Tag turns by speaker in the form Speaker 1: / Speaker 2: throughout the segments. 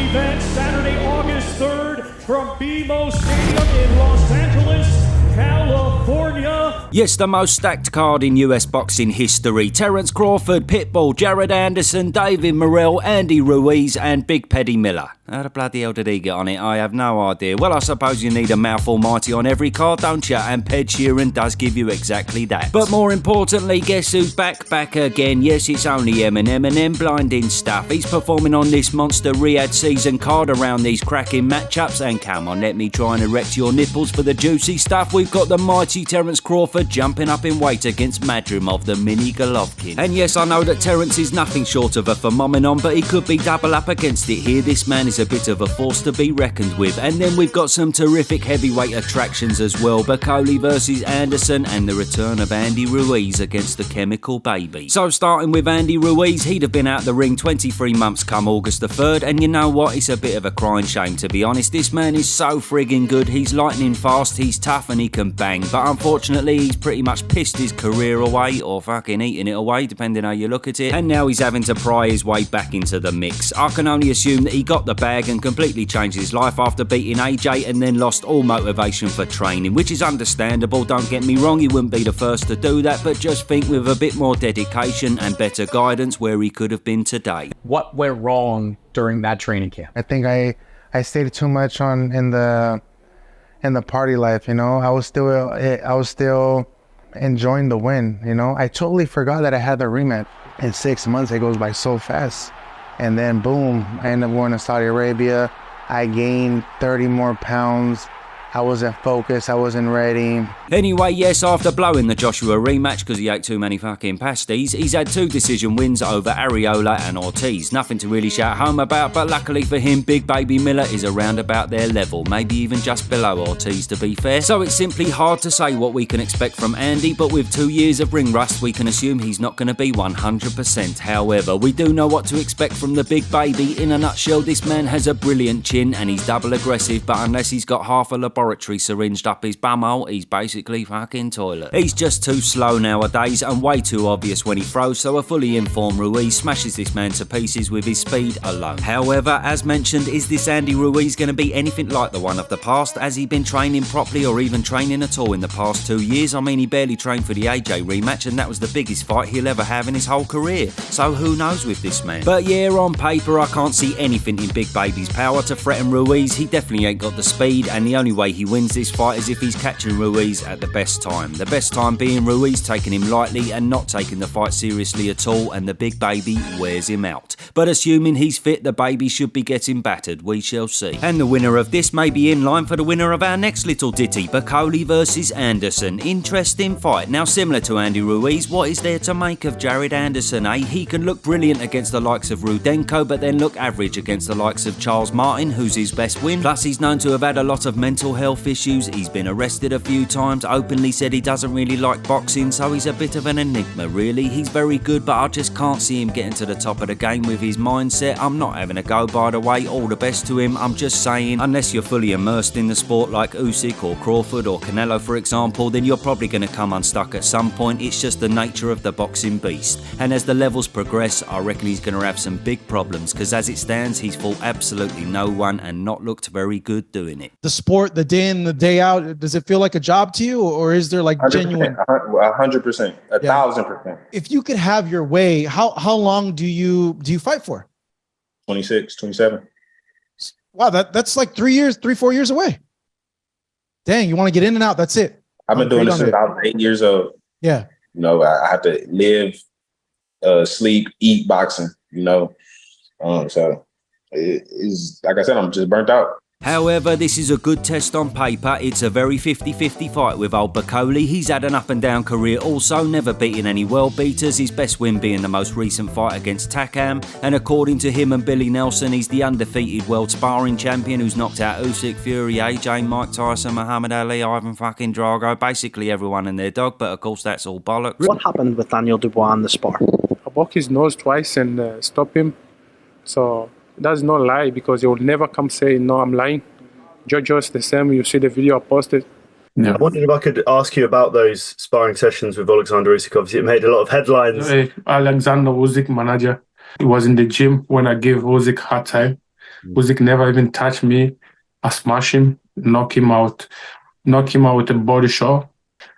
Speaker 1: event Saturday, August 3rd from BMO Stadium in Los Angeles, California.
Speaker 2: Yes, the most stacked card in US boxing history. Terence Crawford, Pitbull, Jarrell Anderson, David Morrell, Andy Ruiz and Big Paddy Miller. How the bloody hell did he get on it? I have no idea. Well, I suppose you need a mouth almighty on every card, don't you? And Ped Sheeran does give you exactly that. But more importantly, guess who's back again? Yes, it's only Eminem, blinding stuff. He's performing on this monster Riyhad season card around these cracking matchups. And come on, let me try and erect your nipples for the juicy stuff. We've got the mighty Terence Crawford jumping up in weight against Madrimov, the mini Golovkin. And yes, I know that Terence is nothing short of a phenomenon, but he could be double up against it here. This man is a bit of a force to be reckoned with. And then we've got some terrific heavyweight attractions as well. Bakole versus Anderson and the return of Andy Ruiz against the Chemical Baby. So starting with Andy Ruiz, he'd have been out the ring 23 months come August the 3rd, and you know what, it's a bit of a crying shame to be honest. This man is so friggin' good, he's lightning fast, he's tough and he can bang, but unfortunately he's pretty much pissed his career away, or fucking eating it away depending how you look at it, and now he's having to pry his way back into the mix. I can only assume that he got the bag and completely changed his life after beating AJ and then lost all motivation for training, which is understandable, don't get me wrong, he wouldn't be the first to do that, but just think with a bit more dedication and better guidance where he could have been today.
Speaker 3: What went wrong during that training camp?
Speaker 4: I think I stayed too much in the party life, you know. I was still enjoying the win, you know. I totally forgot that I had the rematch. In 6 months, it goes by so fast. And then boom, I ended up going to Saudi Arabia. I gained 30 more pounds. I wasn't focused, I wasn't ready.
Speaker 2: Anyway, yes, after blowing the Joshua rematch because he ate too many fucking pasties, he's had 2 decision wins over Arreola and Ortiz. Nothing to really shout home about, but luckily for him, Big Baby Miller is around about their level, maybe even just below Ortiz to be fair. So it's simply hard to say what we can expect from Andy, but with 2 years of ring rust, we can assume he's not going to be 100%. However, we do know what to expect from the Big Baby. In a nutshell, this man has a brilliant chin and he's double aggressive, but unless he's got half a laboratory syringed up his bumhole, he's basically fucking toilet. He's just too slow nowadays and way too obvious when he throws, so a fully informed Ruiz smashes this man to pieces with his speed alone. However, as mentioned, is this Andy Ruiz going to be anything like the one of the past? Has he been training properly or even training at all in the past 2 years? I mean, he barely trained for the AJ rematch and that was the biggest fight he'll ever have in his whole career, so who knows with this man. But yeah, on paper I can't see anything in Big Baby's power to threaten Ruiz. He definitely ain't got the speed, and the only way he wins this fight is if he's catching Ruiz at the best time. The best time being Ruiz taking him lightly and not taking the fight seriously at all, and the Big Baby wears him out. But assuming he's fit, the Baby should be getting battered, we shall see. And the winner of this may be in line for the winner of our next little ditty, Bakole versus Anderson. Interesting fight. Now, similar to Andy Ruiz, what is there to make of Jarrell Anderson, eh? He can look brilliant against the likes of Rudenko, but then look average against the likes of Charles Martin, who's his best win. Plus, he's known to have had a lot of mental health issues. He's been arrested a few times, openly said he doesn't really like boxing, so he's a bit of an enigma really. He's very good, but I just can't see him getting to the top of the game with his mindset. I'm not having a go, by the way, all the best to him. I'm just saying, unless you're fully immersed in the sport like Usyk or Crawford or Canelo for example, then you're probably going to come unstuck at some point. It's just the nature of the boxing beast, and as the levels progress, I reckon he's going to have some big problems, because as it stands, he's fought absolutely no one and not looked very good doing it.
Speaker 5: The sport, the day in, the day out, does it feel like a job to you, or is there like
Speaker 6: 100%,
Speaker 5: genuine
Speaker 6: 100%, 1,000%?
Speaker 5: If you could have your way, how long do you fight for?
Speaker 6: 26, 27.
Speaker 5: Wow, that's like 4 years away. Dang, you want to get in and out, that's it.
Speaker 6: I've been doing this since I was 8 years old.
Speaker 5: Yeah.
Speaker 6: You know, I have to live, sleep, eat boxing, you know. So it is, like I said, I'm just burnt out.
Speaker 2: However, this is a good test on paper. It's a very 50-50 fight with old Bakole. He's had an up and down career also, never beaten any world beaters, his best win being the most recent fight against Takam, and according to him and Billy Nelson, he's the undefeated world sparring champion who's knocked out Usyk, Fury, AJ, Mike Tyson, Muhammad Ali, Ivan fucking Drago, basically everyone and their dog, but of course that's all bollocks.
Speaker 7: What happened with Daniel Dubois in the spar?
Speaker 8: I broke his nose twice and stopped him, so that's no lie, because he will never come say, no, I'm lying. Jojo's the same. You see the video I posted.
Speaker 9: Yeah. I wondered if I could ask you about those sparring sessions with Alexander Usyk. Obviously, it made a lot of headlines.
Speaker 8: Alexander Usyk manager. He was in the gym when I gave Usyk hard time. Usyk never even touched me. I smash him, knock him out with a body shot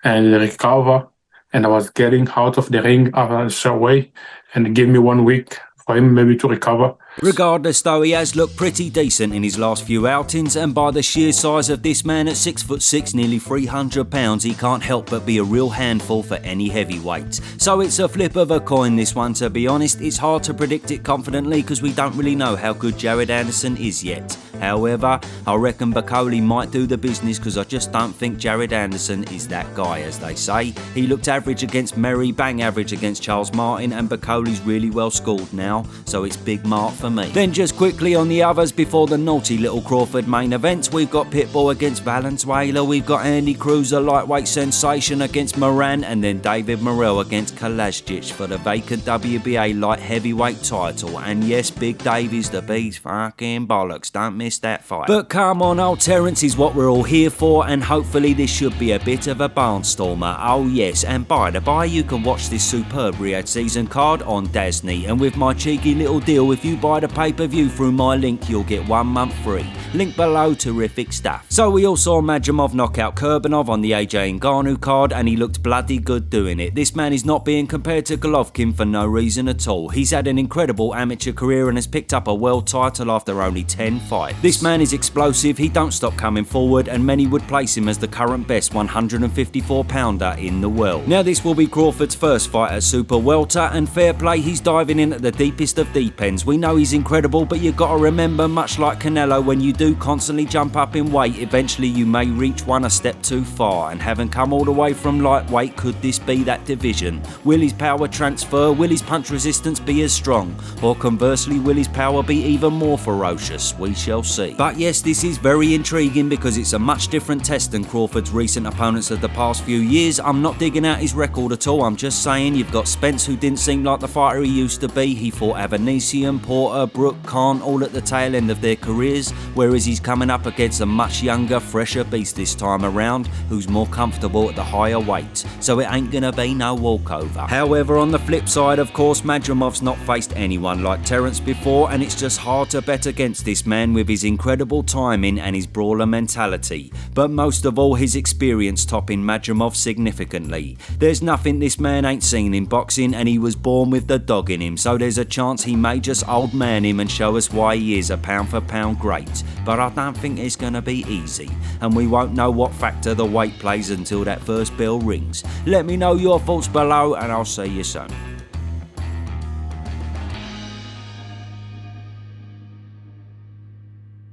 Speaker 8: and recover. And I was getting out of the ring straight away, and it gave me 1 week for him maybe to recover.
Speaker 2: Regardless though, he has looked pretty decent in his last few outings, and by the sheer size of this man at 6'6", nearly 300 pounds, he can't help but be a real handful for any heavyweight. So it's a flip of a coin, this one, to be honest. It's hard to predict it confidently because we don't really know how good Jared Anderson is yet. However, I reckon Bakole might do the business because I just don't think Jared Anderson is that guy, as they say. He looked average against Merry, bang average against Charles Martin, and Bakole's really well schooled now, so it's big mark for me. Then just quickly on the others before the naughty little Crawford main event, we've got Pitbull against Valenzuela, we've got Andy Cruz, a lightweight sensation, against Moran, and then David Morrell against Kalajdzic for the vacant WBA light heavyweight title. And yes, Big Dave is the beast fucking bollocks, don't miss that fight. But come on, old Terence is what we're all here for, and hopefully this should be a bit of a barnstormer. Oh yes, and by the by, you can watch this superb Riyhad season card on Dasny, and with my cheeky little deal, if you buy the pay-per-view through my link, you'll get 1 month free. Link below, terrific stuff. So we all saw Madrimov knock out Kurbanov on the AJ Ngannou card, and he looked bloody good doing it. This man is not being compared to Golovkin for no reason at all. He's had an incredible amateur career and has picked up a world title after only 10 fights. This man is explosive, he don't stop coming forward, and many would place him as the current best 154 pounder in the world. Now this will be Crawford's first fight at Super Welter, and fair play, he's diving in at the deepest of deep ends. We know he's incredible, but you've got to remember, much like Canelo, when you do constantly jump up in weight, eventually you may reach one a step too far, and having come all the way from lightweight, could this be that division? Will his power transfer? Will his punch resistance be as strong? Or conversely, will his power be even more ferocious? We shall see. But yes, this is very intriguing because it's a much different test than Crawford's recent opponents of the past few years. I'm not digging out his record at all, I'm just saying you've got Spence, who didn't seem like the fighter he used to be. He fought Avanesian, Porter, Brook, Khan, all at the tail end of their careers, whereas he's coming up against a much younger, fresher beast this time around, who's more comfortable at the higher weight, so it ain't gonna be no walkover. However, on the flip side, of course, Madrimov's not faced anyone like Terence before, and it's just hard to bet against this man with his incredible timing and his brawler mentality, but most of all his experience topping Madrimov significantly. There's nothing this man ain't seen in boxing, and he was born with the dog in him, so there's a chance he may just old man him and show us why he is a pound for pound great. But I don't think it's going to be easy, and we won't know what factor the weight plays until that first bell rings. Let me know your thoughts below, and I'll see you soon.